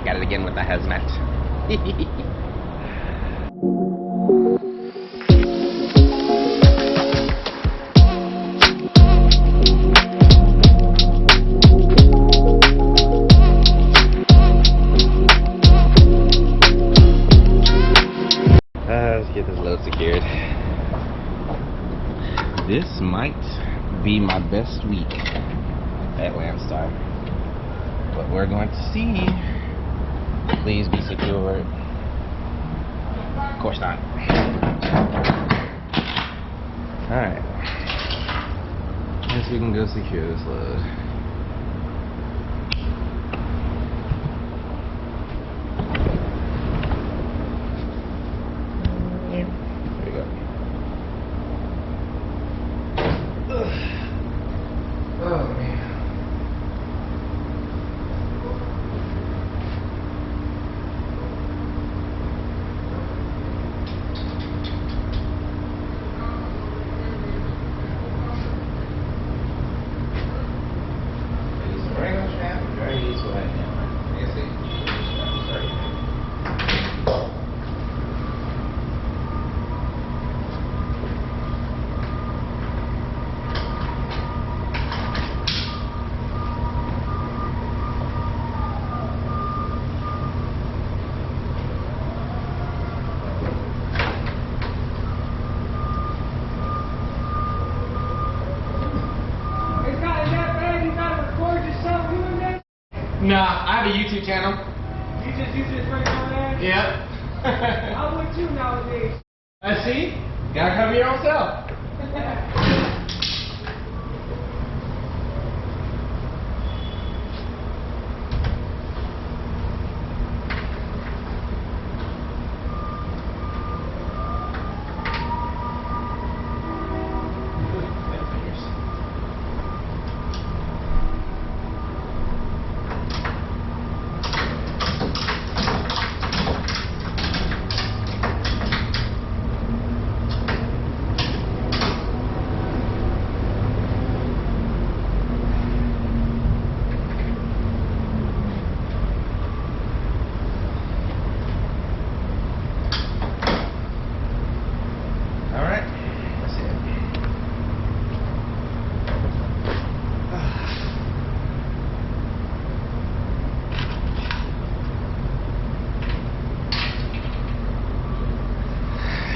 back at it again with the hazmat. Let's get this load secured. This might be my best week at Landstar, but we're going to see. Please be secured. Of course not. Alright. Guess we can go secure this load. There we go. Oh man. Nah, I have a YouTube channel. You just use this right on there? Yep. I would too nowadays. I see. Gotta cover your own self.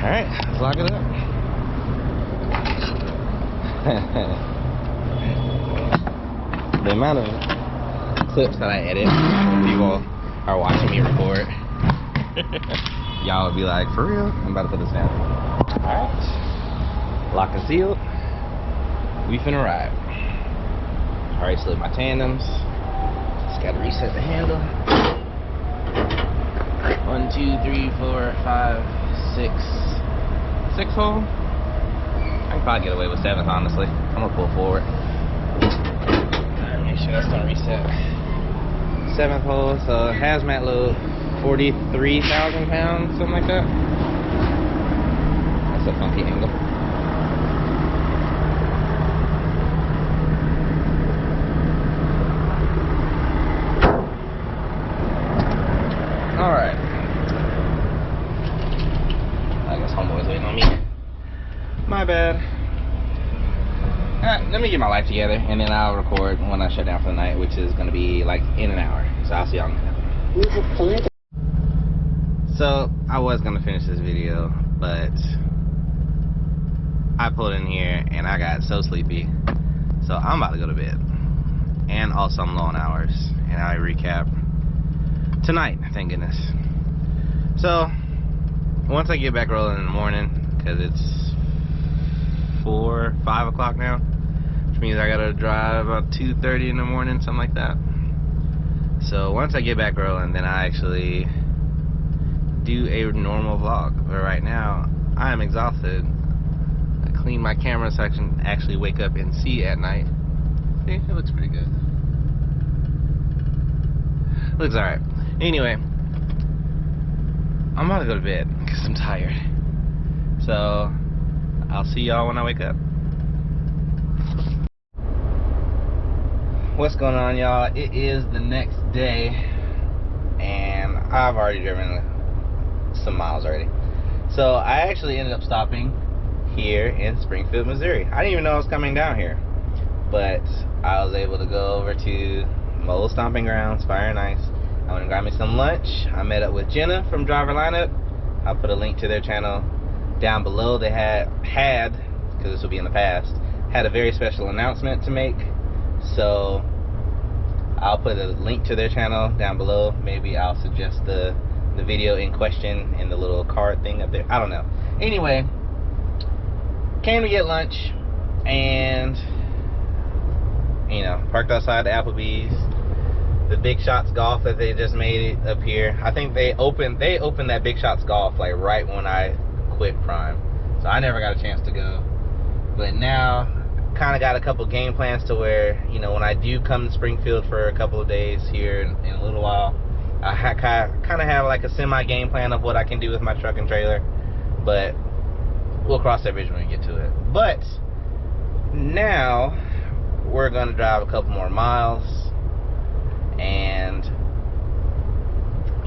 Alright, let's lock it up. The amount of clips that I edit when people are watching me record, y'all would be like, for real? I'm about to put this down. Alright, lock and sealed. We finna ride. Alright, slid my tandems. Just gotta reset the handle. 1, 2, 3, 4, 5, 6. 6 hole. I can probably get away with 7th, honestly. I'm gonna pull forward. Make sure that's gonna reset. 7th hole, so hazmat load 43,000 pounds, something like that. That's a funky angle. Alright. I guess homeboy's waiting on me. My bad. Alright, let me get my life together and then I'll record when I shut down for the night, which is going to be like in an hour. So I'll see y'all in a minute. So I was going to finish this video, but I pulled in here and I got so sleepy. So I'm about to go to bed. And also I'm low on hours. And I recap tonight, thank goodness. So once I get back rolling in the morning, because it's 4, 5 o'clock now, which means I gotta drive about 2:30 in the morning, something like that. So once I get back rolling, then I actually do a normal vlog. But right now, I am exhausted. I cleaned my camera so I can actually wake up and see at night. See, it looks pretty good. Looks alright. Anyway, I'm about to go to bed because I'm tired. So I'll see y'all when I wake up. What's going on, y'all? It is the next day and I've already driven some miles already. So I actually ended up stopping here in Springfield, Missouri. I didn't even know I was coming down here, but I was able to go over to my old stomping grounds, Fire and Ice. I went and got me some lunch. I met up with Jenna from Driver Lineup. I'll put a link to their channel down below. They had, because this will be in the past, had a very special announcement to make. So I'll put a link to their channel down below. Maybe I'll suggest the video in question in the little card thing up there. I don't know. Anyway, came to get lunch and, you know, parked outside the Applebee's. The Big Shots Golf that they just made up here. I think they opened that Big Shots Golf like right when I quit Prime. So I never got a chance to go. But now kind of got a couple game plans to where, you know, when I do come to Springfield for a couple of days here in a little while, I kind of have like a semi game plan of what I can do with my truck and trailer. But we'll cross that bridge when we get to it. But now we're going to drive a couple more miles and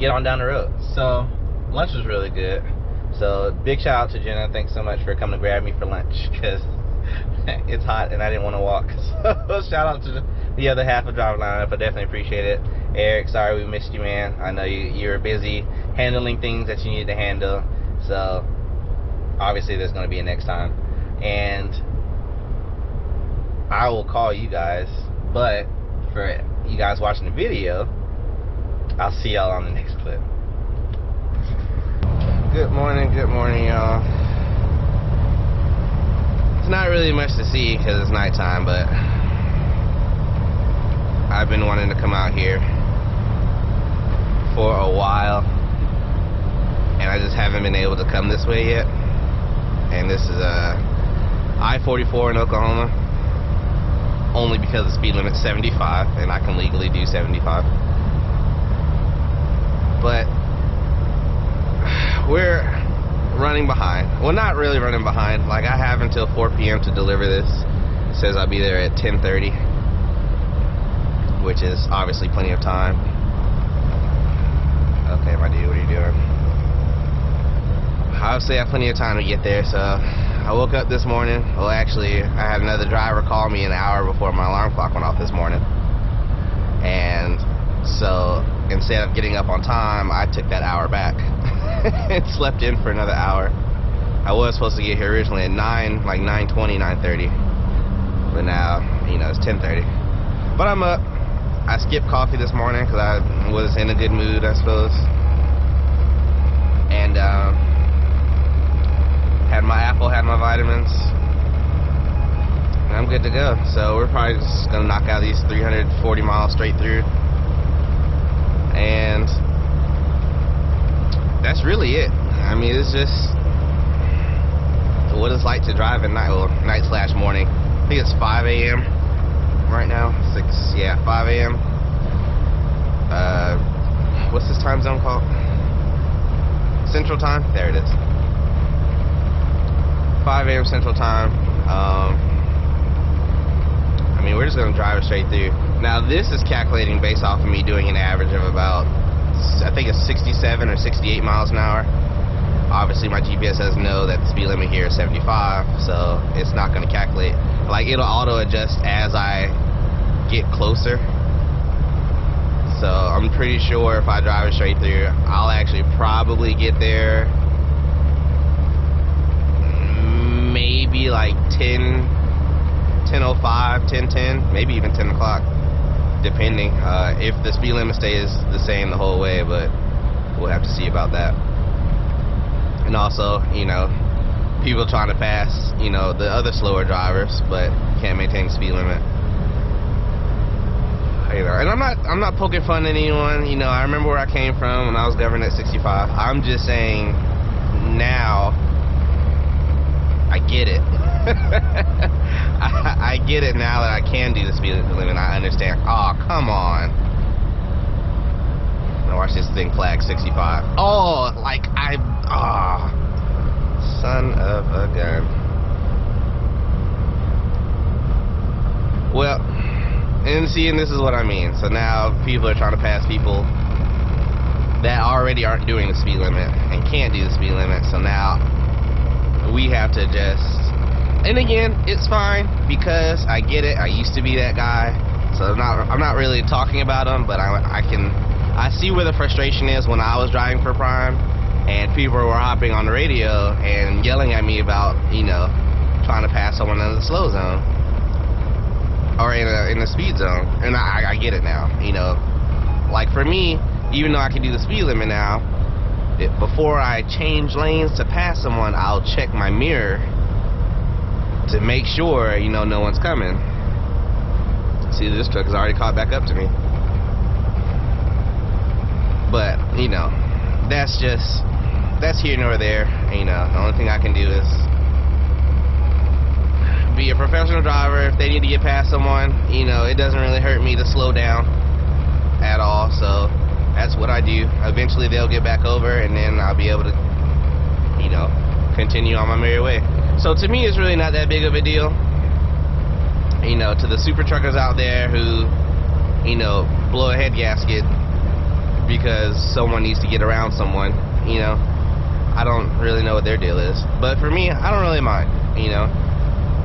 get on down the road. So lunch was really good. So big shout out to Jenna. Thanks so much for coming to grab me for lunch, because it's hot and I didn't want to walk. So shout out to the other half of Driver Lineup. I definitely appreciate it. Eric, sorry we missed you, man. I know you were busy handling things that you needed to handle. So obviously there's going to be a next time, and I will call you guys. But for you guys watching the video, I'll see y'all on the next clip. Good morning, y'all. It's not really much to see because it's nighttime, but I've been wanting to come out here for a while, and I just haven't been able to come this way yet. And this is I-44 in Oklahoma, only because the speed limit's 75 and I can legally do 75. But we're running behind. Well, not really running behind. Like, I have until 4 p.m. to deliver this. It says I'll be there at 10:30, which is obviously plenty of time. Okay, my dude, what are you doing? Obviously I have plenty of time to get there. So I woke up this morning. Well, actually, I had another driver call me an hour before my alarm clock went off this morning. And so instead of getting up on time, I took that hour back and slept in for another hour. I was supposed to get here originally at 9, like 9:20, 9:30. But now, you know, it's 10:30. But I'm up. I skipped coffee this morning because I was in a good mood, I suppose. And had my apple, had my vitamins, and I'm good to go. So we're probably just gonna knock out these 340 miles straight through, and that's really it. I mean, it's just what it's like to drive at night, well, night/morning. I think it's 5 a.m. right now. 5 a.m. What's this time zone called? Central Time? There it is. 5 a.m. Central Time. I mean, we're just going to drive it straight through. Now, this is calculating based off of me doing an average of about, I think it's 67 or 68 miles an hour. Obviously, my GPS says no, that the speed limit here is 75, so it's not going to calculate. Like, it'll auto-adjust as I get closer. So, I'm pretty sure if I drive it straight through, I'll actually probably get there maybe like 10:05, 10:10, maybe even 10 o'clock, depending if the speed limit stays the same the whole way, but we'll have to see about that. And also, you know, people trying to pass, you know, the other slower drivers, but can't maintain the speed limit. You know, and I'm not poking fun at anyone. You know, I remember where I came from when I was governed at 65. I'm just saying now I get it. I get it now that I can do the speed limit. I understand. Oh, come on. Now watch this thing flag 65. Oh, like son of a gun. Well, and see, and this is what I mean. So now people are trying to pass people that already aren't doing the speed limit and can't do the speed limit. So now we have to just, and again, it's fine because I get it. I used to be that guy, so I'm not really talking about him, but I see where the frustration is when I was driving for Prime and people were hopping on the radio and yelling at me about, you know, trying to pass someone in the slow zone or in the speed zone. And I get it now, you know. Like for me, even though I can do the speed limit now, before I change lanes to pass someone, I'll check my mirror to make sure, you know, no one's coming. See, this truck has already caught back up to me. But, you know, that's here nor there. You know, the only thing I can do is be a professional driver. If they need to get past someone, you know, it doesn't really hurt me to slow down at all. So that's what I do. Eventually they'll get back over and then I'll be able to, you know, continue on my merry way. So to me, it's really not that big of a deal. You know, to the super truckers out there who, you know, blow a head gasket because someone needs to get around someone, you know, I don't really know what their deal is. But for me, I don't really mind, you know.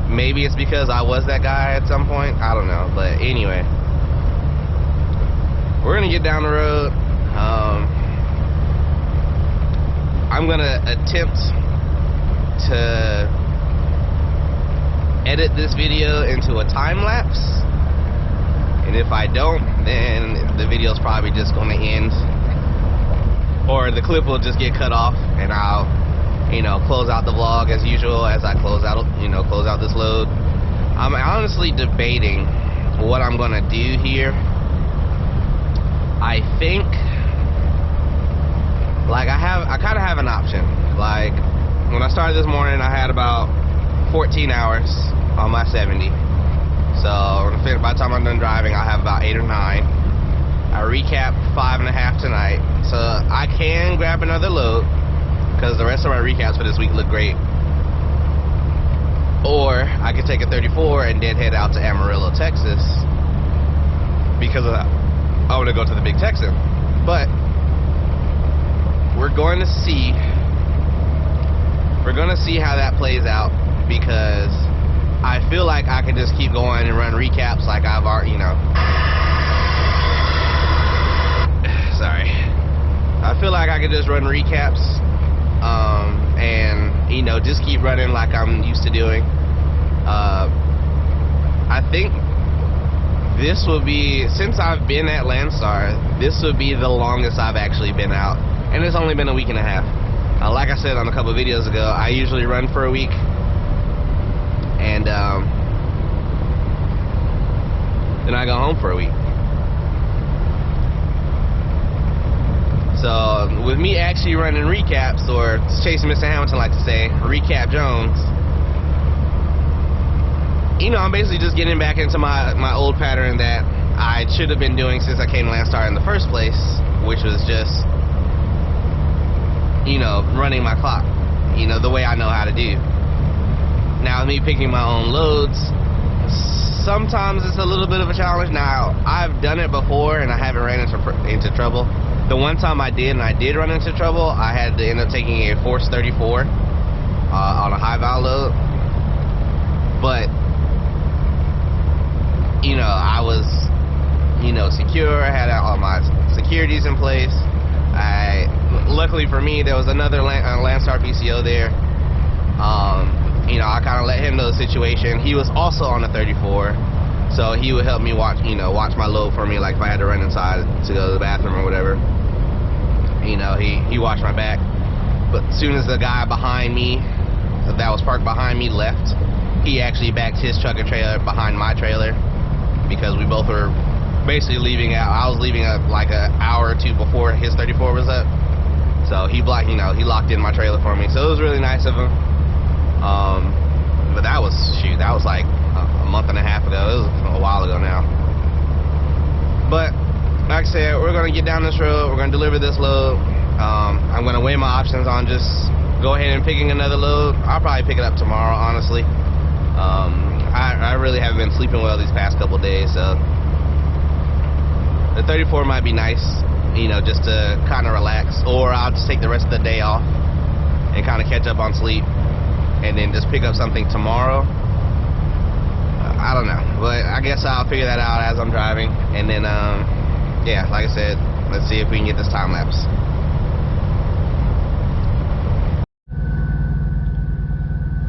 Maybe it's because I was that guy at some point, I don't know. But anyway, we're gonna get down the road. I'm gonna attempt to edit this video into a time lapse, and if I don't, then the video's probably just gonna end, or the clip will just get cut off and I'll, you know, close out the vlog as usual as I close out this load. I'm honestly debating what I'm gonna do here. I think, like, I kind of have an option. Like, when I started this morning, I had about 14 hours on my 70. So by the time I'm done driving, I have about 8 or 9. I recapped 5.5 tonight. So I can grab another load because the rest of my recaps for this week look great. Or I could take a 34 and then head out to Amarillo, Texas, because I want to go to the big Texan. But we're going to see how that plays out, because I feel like I can just keep going and run recaps like I've already, you know. Sorry. I feel like I could just run recaps and, you know, just keep running like I'm used to doing. I think this will be, since I've been at Landstar, this would be the longest I've actually been out, and it's only been a week and a half. Like I said on a couple of videos ago, I usually run for a week, and then I go home for a week. So with me actually running recaps, or Chasing Mr. Hamilton like to say, Recap Jones, you know, I'm basically just getting back into my old pattern that I should have been doing since I came to Landstar in the first place, which was just, you know, running my clock, you know, the way I know how to do. Now, me picking my own loads, sometimes it's a little bit of a challenge. Now, I've done it before and I haven't ran into trouble. The one time I did, and I did run into trouble, I had to end up taking a Force 34 on a high val load. But, you know, I was, you know, secure. I had all my securities in place. Luckily for me, there was another Landstar PCO there. You know, I kind of let him know the situation. He was also on the 34, so he would help me watch my load for me. Like if I had to run inside to go to the bathroom or whatever, you know, he watched my back. But as soon as the guy behind me, that was parked behind me, left, he actually backed his truck and trailer behind my trailer, because we both were basically leaving out. I was leaving like an hour or two before his 34 was up. So he locked in my trailer for me. So it was really nice of him. But that was like a month and a half ago. It was a while ago now. But like I said, we're gonna get down this road. We're gonna deliver this load. I'm gonna weigh my options on just go ahead and picking another load. I'll probably pick it up tomorrow, honestly. I really haven't been sleeping well these past couple days, so the 34 might be nice, you know, just to kind of relax, or I'll just take the rest of the day off and kind of catch up on sleep, and then just pick up something tomorrow. I don't know, but I guess I'll figure that out as I'm driving, and then yeah, like I said, let's see if we can get this time lapse.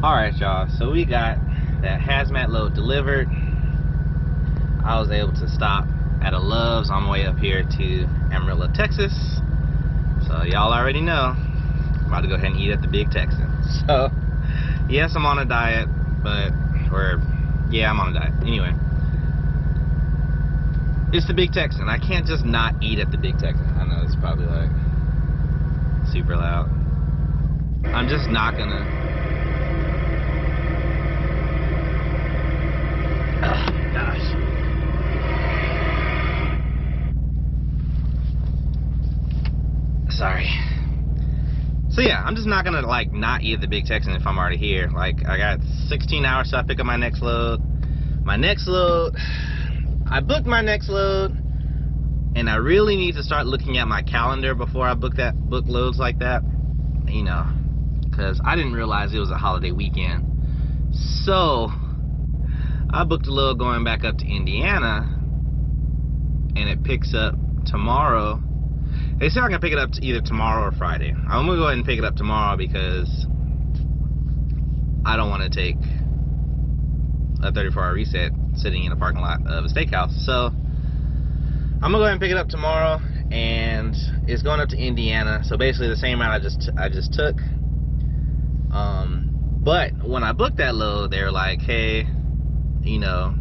Alright y'all, so we got that hazmat load delivered. I was able to stop at a Love's on my way up here to Amarillo, Texas. So y'all already know, I'm about to go ahead and eat at the Big Texan. So yes, I'm on a diet, but yeah, I'm on a diet. Anyway, it's the Big Texan. I can't just not eat at the Big Texan. I know it's probably like super loud. I'm just not gonna. Oh, gosh. Sorry. So yeah, I'm just not gonna like not eat at the Big Texan if I'm already here. Like, I got 16 hours till I pick up my next load. I booked my next load, and I really need to start looking at my calendar before I book loads like that. You know, because I didn't realize it was a holiday weekend. So I booked a load going back up to Indiana, and it picks up tomorrow. They said I can pick it up either tomorrow or Friday. I'm gonna go ahead and pick it up tomorrow because I don't want to take a 34-hour reset sitting in a parking lot of a steakhouse. So I'm gonna go ahead and pick it up tomorrow, and it's going up to Indiana. So basically the same route I just took. But when I booked that load, they were like, hey, you know,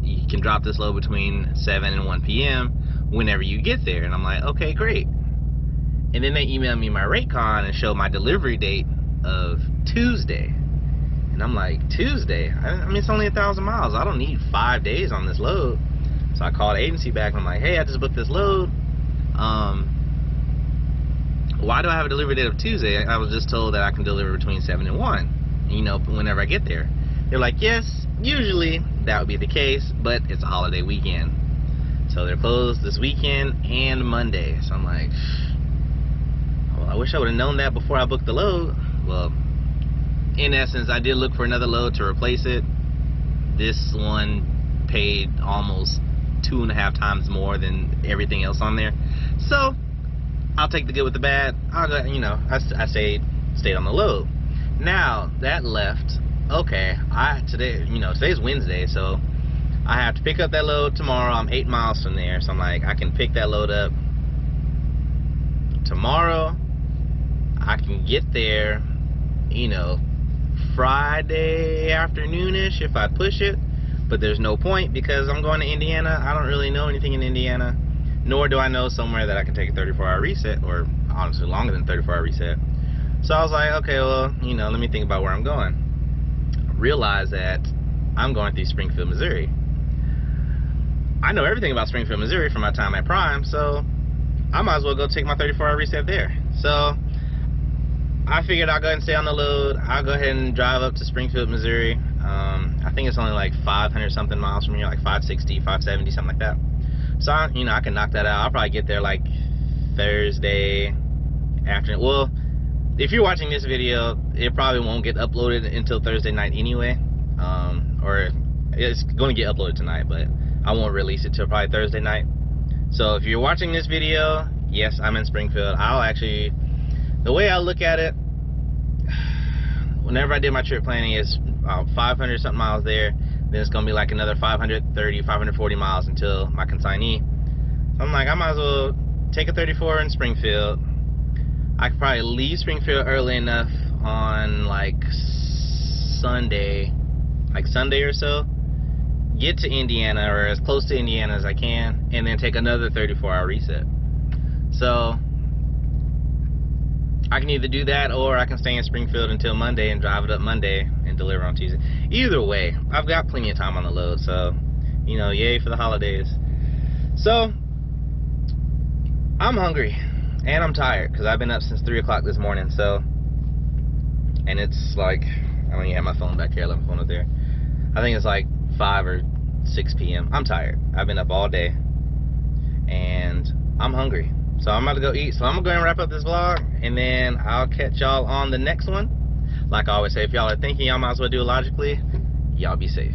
you can drop this load between 7 and 1 p.m. whenever you get there. And I'm like, okay, great. And then they emailed me my rate con and showed my delivery date of Tuesday. And I'm like, Tuesday? I mean, it's only 1,000 miles. I don't need 5 days on this load. So I called the agency back and I'm like, hey, I just booked this load. Why do I have a delivery date of Tuesday? I was just told that I can deliver between 7 and 1, you know, whenever I get there. They're like, yes, usually that would be the case, but it's a holiday weekend. So they're closed this weekend and Monday. So I'm like, well, I wish I would have known that before I booked the load. Well, in essence, I did look for another load to replace it. This one paid almost 2.5 times more than everything else on there. So I'll take the good with the bad. I'll go, you know, I stayed on the load. Now that left, okay, today's Wednesday, so I have to pick up that load tomorrow. I'm 8 miles from there, so I'm like, I can pick that load up tomorrow. I can get there, you know, Friday afternoonish if I push it, but there's no point because I'm going to Indiana. I don't really know anything in Indiana, nor do I know somewhere that I can take a 34-hour reset, or honestly longer than 34-hour reset. So I was like, okay, well, you know, let me think about where I'm going. Realize that I'm going through Springfield, Missouri. I know everything about Springfield, Missouri from my time at Prime, so I might as well go take my 34-hour reset there. So I figured I'll go ahead and stay on the load. I'll go ahead and drive up to Springfield, Missouri. I think it's only like 500 something miles from here, like 560, 570, something like that. So I can knock that out. I'll probably get there like Thursday afternoon. Well, if you're watching this video, it probably won't get uploaded until Thursday night anyway. Or it's going to get uploaded tonight, but I won't release it till probably Thursday night. So if you're watching this video, yes, I'm in Springfield. The way I look at it, whenever I did my trip planning, is 500 something miles there. Then it's going to be like another 530, 540 miles until my consignee. So I'm like, I might as well take a 34 in Springfield. I could probably leave Springfield early enough on like Sunday or so, get to Indiana or as close to Indiana as I can, and then take another 34-hour reset. So I can either do that, or I can stay in Springfield until Monday and drive it up Monday and deliver on Tuesday. Either way, I've got plenty of time on the load, so, you know, yay for the holidays. So I'm hungry and I'm tired because I've been up since 3 o'clock this morning. So, and it's like, I don't even have my phone back here. I left my phone up there. I think it's like 5 or 6 p.m. I'm tired. I've been up all day and I'm hungry. So I'm about to go eat. So I'm gonna go ahead and wrap up this vlog, and then I'll catch y'all on the next one. Like I always say, if y'all are thinking y'all might as well do it logically, y'all be safe.